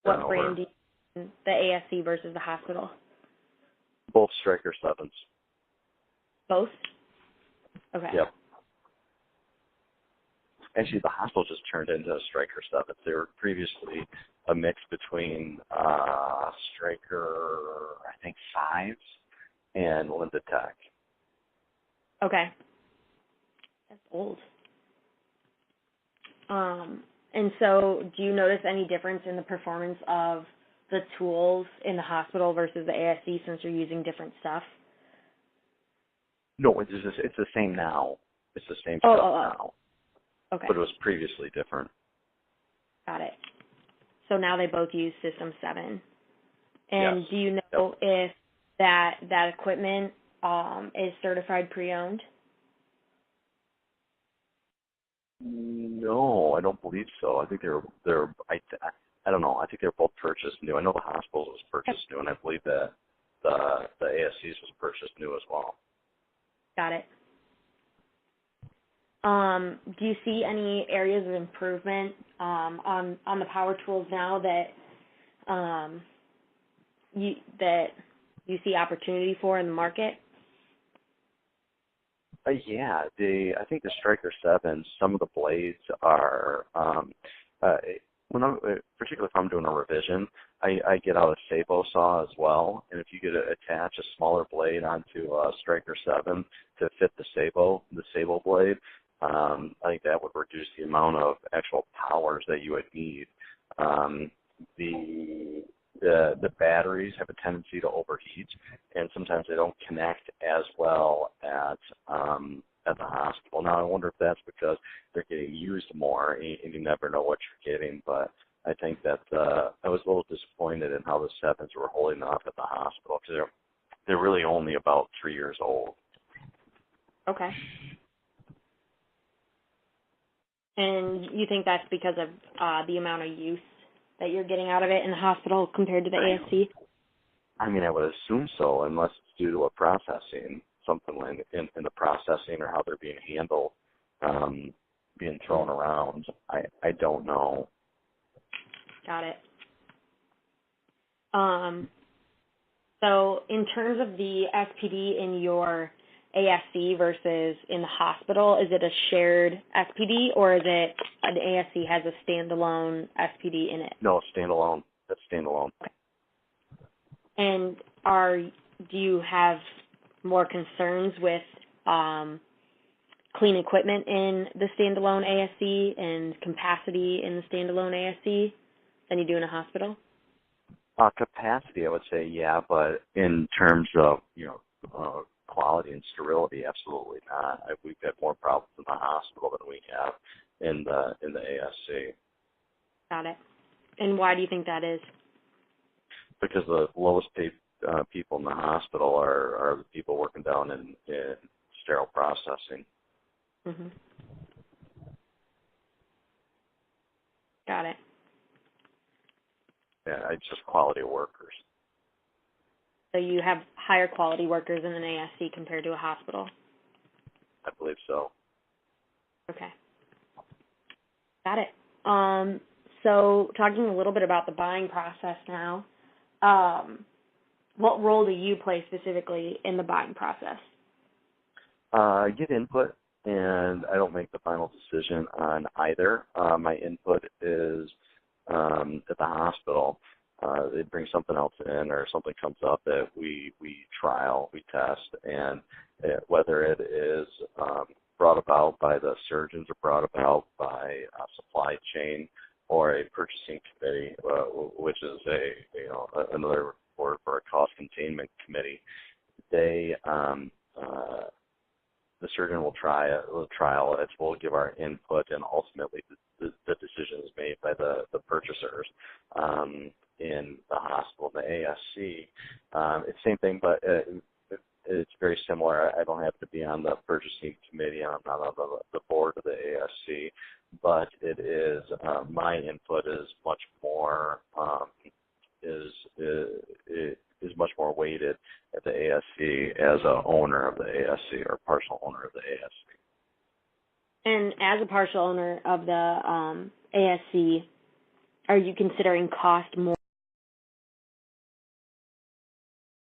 What over. brand do you use, the ASC versus the hospital? Both Striker 7s. Both? Okay. Yep. Actually, the hospital just turned into a Striker 7. They were previously a mix between Striker, I think, 5s and Linda Tech. Okay. That's old. And so do you notice any difference in the performance of the tools in the hospital versus the ASC since you're using different stuff? No, it's the same now. It's the same stuff now. Okay. But it was previously different. Got it. So now they both use System 7. And yes. do you know if that equipment is certified pre-owned? No, I don't believe so. I think they're I don't know. I think they're both purchased new. I know the hospitals was purchased new, and I believe that the ASCs was purchased new as well. Got it. Do you see any areas of improvement on the power tools now that you see opportunity for in the market? Yeah, I think the Striker 7, some of the blades are, particularly if I'm doing a revision, I get out a Sabo saw as well, and if you could attach a smaller blade onto a Striker 7 to fit the Sabo blade, I think that would reduce the amount of actual powers that you would need. The batteries have a tendency to overheat, and sometimes they don't connect as well at the hospital. Now, I wonder if that's because they're getting used more, and you never know what you're getting. But I think that I was a little disappointed in how the 7s were holding up at the hospital because they're really only about 3 years old. Okay. And you think that's because of the amount of use that you're getting out of it in the hospital compared to the ASC? I mean, I would assume so, unless it's due to a processing, something in the processing or how they're being handled, being thrown around. I don't know. Got it. So in terms of the SPD in your ASC versus in the hospital, is it a shared SPD or is it an ASC has a standalone SPD in it? No, standalone. That's standalone. Okay. And do you have more concerns with clean equipment in the standalone ASC and capacity in the standalone ASC than you do in a hospital? Capacity, I would say, yeah, but in terms of, quality and sterility, absolutely not. We've had more problems in the hospital than we have in the ASC. Got it. And why do you think that is? Because the lowest paid people in the hospital are the people working down in sterile processing. Mm-hmm. Got it. Yeah, it's just quality of workers. So you have higher quality workers in an ASC compared to a hospital? I believe so. Okay. Got it. So talking a little bit about the buying process now, what role do you play specifically in the buying process? I get input, and I don't make the final decision on either. My input is at the hospital. They bring something else in or something comes up that we trial, we test, and whether it is brought about by the surgeons or brought about by a supply chain or a purchasing committee, which is another word for a cost containment committee, they the surgeon will trial it, we'll give our input, and ultimately the decision is made by the purchasers. In the hospital, the ASC, it's the same thing, but it's very similar. I don't have to be on the purchasing committee. I'm not on the board of the ASC, but it is my input is much more is much more weighted at the ASC as a owner of the ASC or partial owner of the ASC. And as a partial owner of the ASC, are you considering cost more